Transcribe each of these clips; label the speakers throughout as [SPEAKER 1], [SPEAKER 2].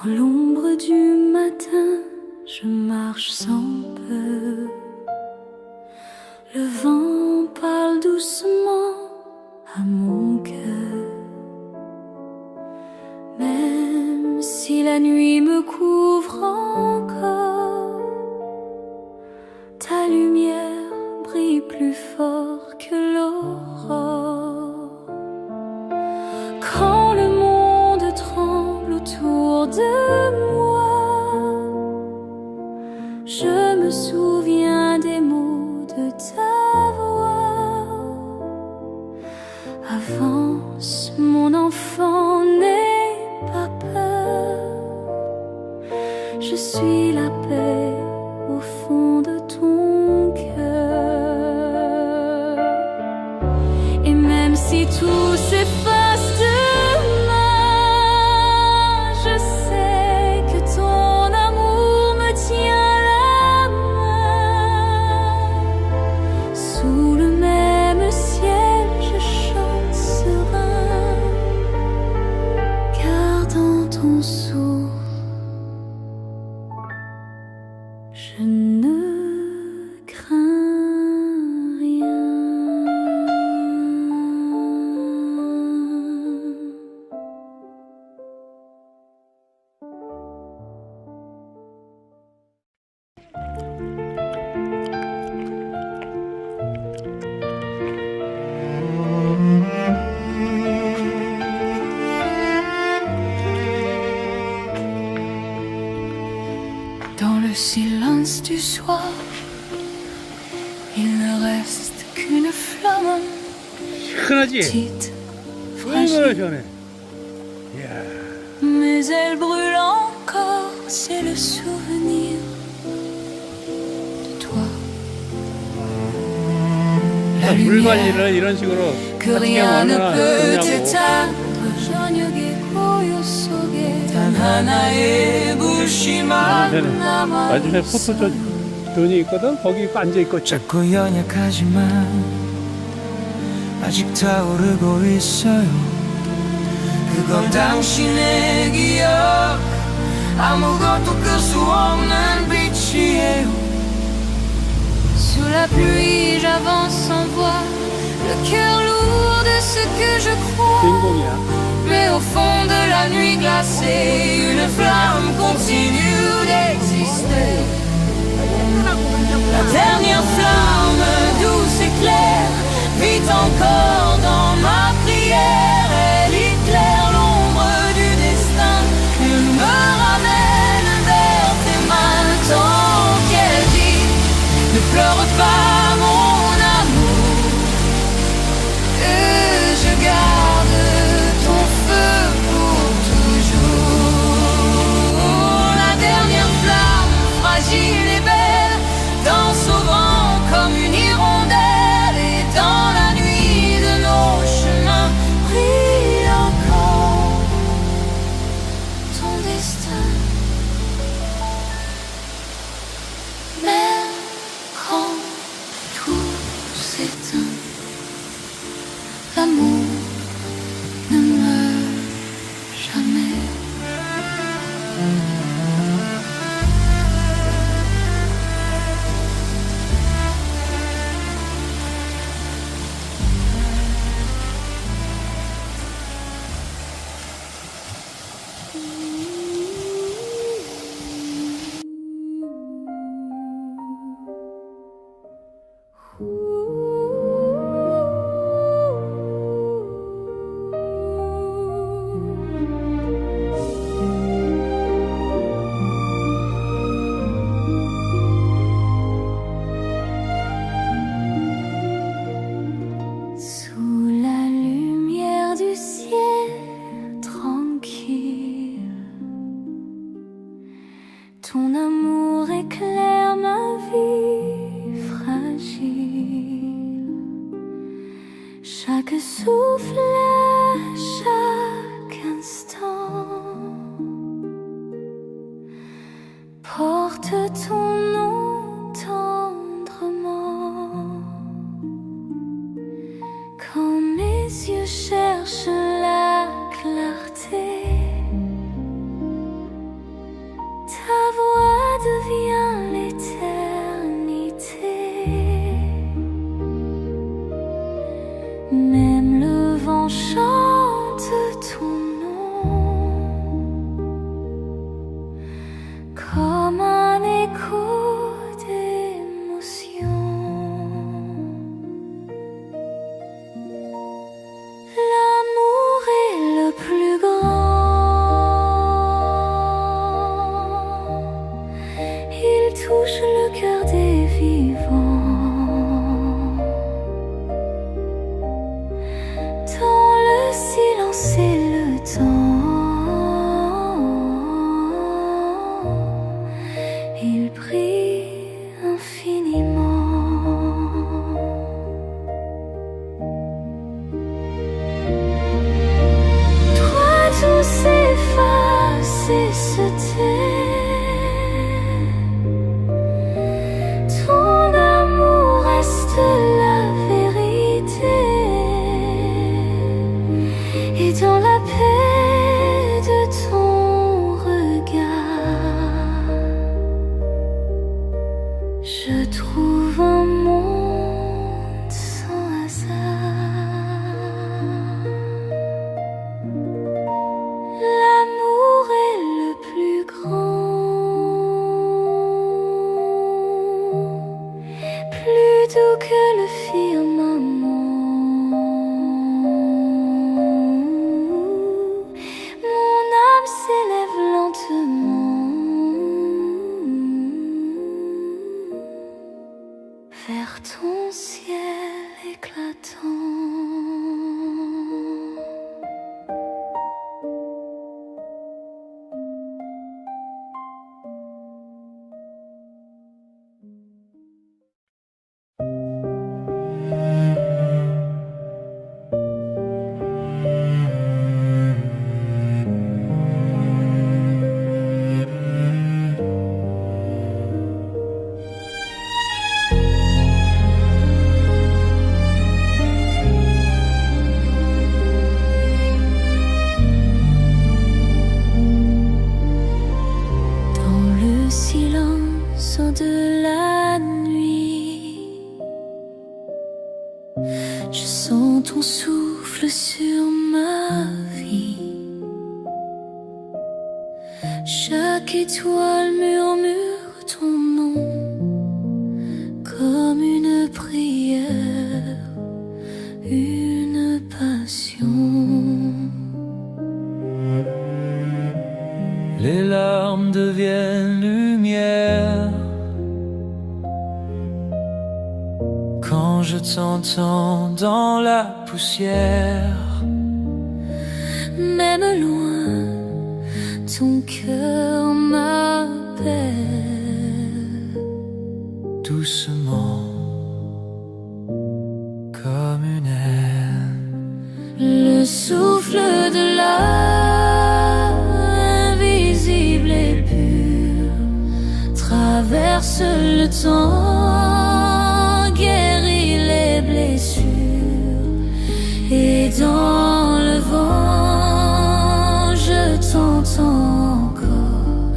[SPEAKER 1] l'ombre du matin, je marche sans peur. Le vent parle doucement à mon cœur. Même si la nuit me couvre encore, ta lumière brille plus fort que l'aurore. Quand le monde tremble autour de moi, je me souviens des mots de ta voix. Avance, mon enfant, n'aie pas peur. Je suis la paix au fond de ton cœur. Et même si tout s'efface demain, je sais que ton amour me tient la main. Sous le même ciel, je chante serein, car dans ton souffle, je ne crains rien. Dans le silence du soir, il ne reste qu'une flamme
[SPEAKER 2] 시원하지?
[SPEAKER 1] petite,
[SPEAKER 2] 얼마나
[SPEAKER 1] fragile.
[SPEAKER 2] 시원해. 이야.
[SPEAKER 1] Mais elle brûle encore, c'est le souvenir de toi. La
[SPEAKER 2] 물
[SPEAKER 1] lumière
[SPEAKER 2] 관리를 이런 식으로
[SPEAKER 1] que
[SPEAKER 2] 같이
[SPEAKER 1] rien
[SPEAKER 2] 하면
[SPEAKER 1] ne
[SPEAKER 2] 얼마나
[SPEAKER 1] peut
[SPEAKER 2] 좋냐고.
[SPEAKER 1] éteindre. 저녁에 고요 속에 단 하나의 불씨만
[SPEAKER 2] 맞은편에 포토존이 있거든. 거기 앉아있고
[SPEAKER 3] 작고 연약하지만 아직 타오르고 있어요. 그건 당신의 기억, 아무것도 끌 수 없는 빛이에요.
[SPEAKER 1] Sous la pluie, j'avance sans voix, le cœur lourd de ce que je crois.
[SPEAKER 2] 주인공이야.
[SPEAKER 1] Mais au fond de la nuit glacée, une flamme continue d'exister. La dernière flamme douce et claire vit encore dans ma prière. Elle éclaire l'ombre du destin. Elle me ramène vers tes mains. Tant qu'elle dit, ne pleure pas mon amour, que je garde ton feu pour toujours. La dernière flamme fragile et belle danse au vent comme une hirondelle. Et dans la nuit de nos chemins brille encore ton destin. Même quand tout s'éteint, l'amour ne meurt jamais. Sous la lumière du ciel tranquille, ton amour éclaire ma vie fragile. Chaque souffle, chaque instant porte ton nom tendrement. Quand mes yeux cherchent la clarté, Chaque étoile murmure ton nom comme une prière, une passion.
[SPEAKER 3] Les larmes deviennent lumière quand je t'entends dans la poussière.
[SPEAKER 1] Même loin, ton cœur m'appelle
[SPEAKER 3] doucement comme une haine.
[SPEAKER 1] le souffle de l'invisible et pur traverse le temps, guérit les blessures, et dans le vent je t'entends encore,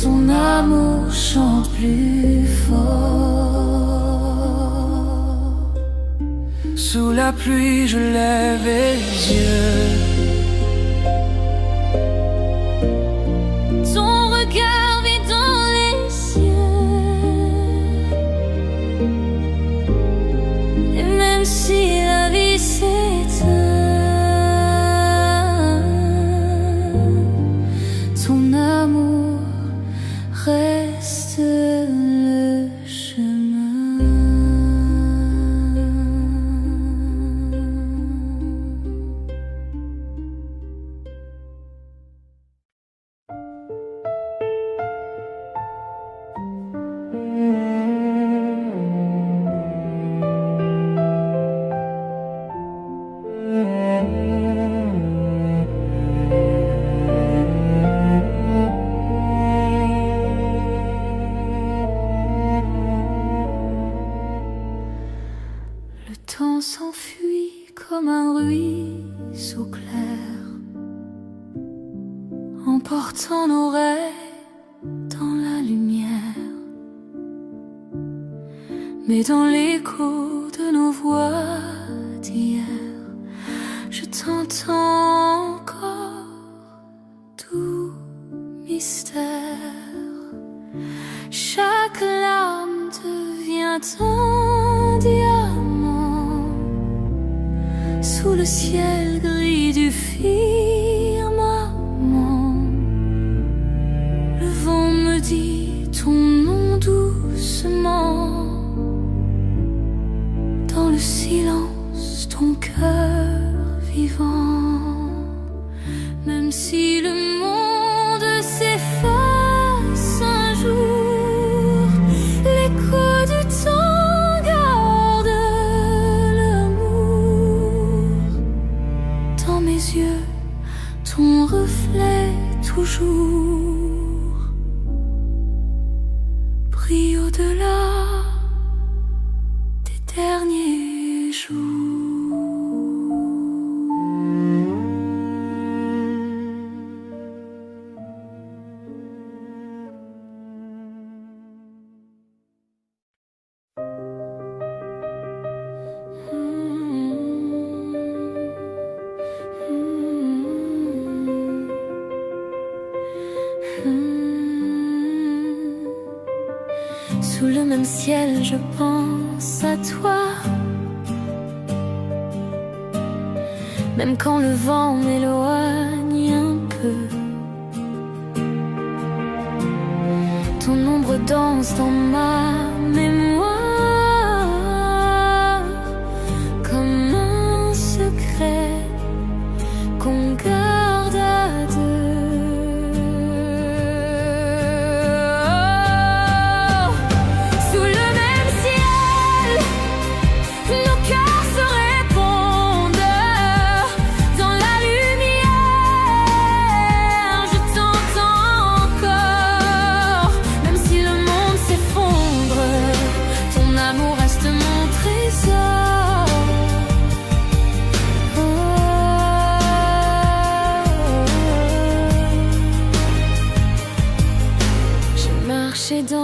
[SPEAKER 1] ton amour chante plus fort.
[SPEAKER 3] Sous la pluie je lève les yeux.
[SPEAKER 1] Ton regard vit dans les cieux, et même si la vie s'éteint, ton amour reste le chemin. Le temps s'enfuit comme un ruisseau clair, emportant nos rêves dans la lumière. Mais dans l'écho de nos voix d'hier, je t'entends encore, doux mystère. Chaque larme devient un diamant sous le ciel gris du firmament. Le vent me dit ton nom doucement, dans le silence ton cœur vivant. Même si le monde s'efface un jour, l'écho du temps garde l'amour. Dans mes yeux, ton reflet toujours brille au-delà des derniers jours. Sous le même ciel, je pense à toi. Même quand le vent m'éloigne un peu, ton ombre danse dans ma mémoire, comme un secret qu'on garde à deux. Sous le même ciel, nos cœurs se répondent. Dans la lumière, je t'entends encore. Même si le monde s'effondre, ton amour reste mon trésor. J'ai marché dans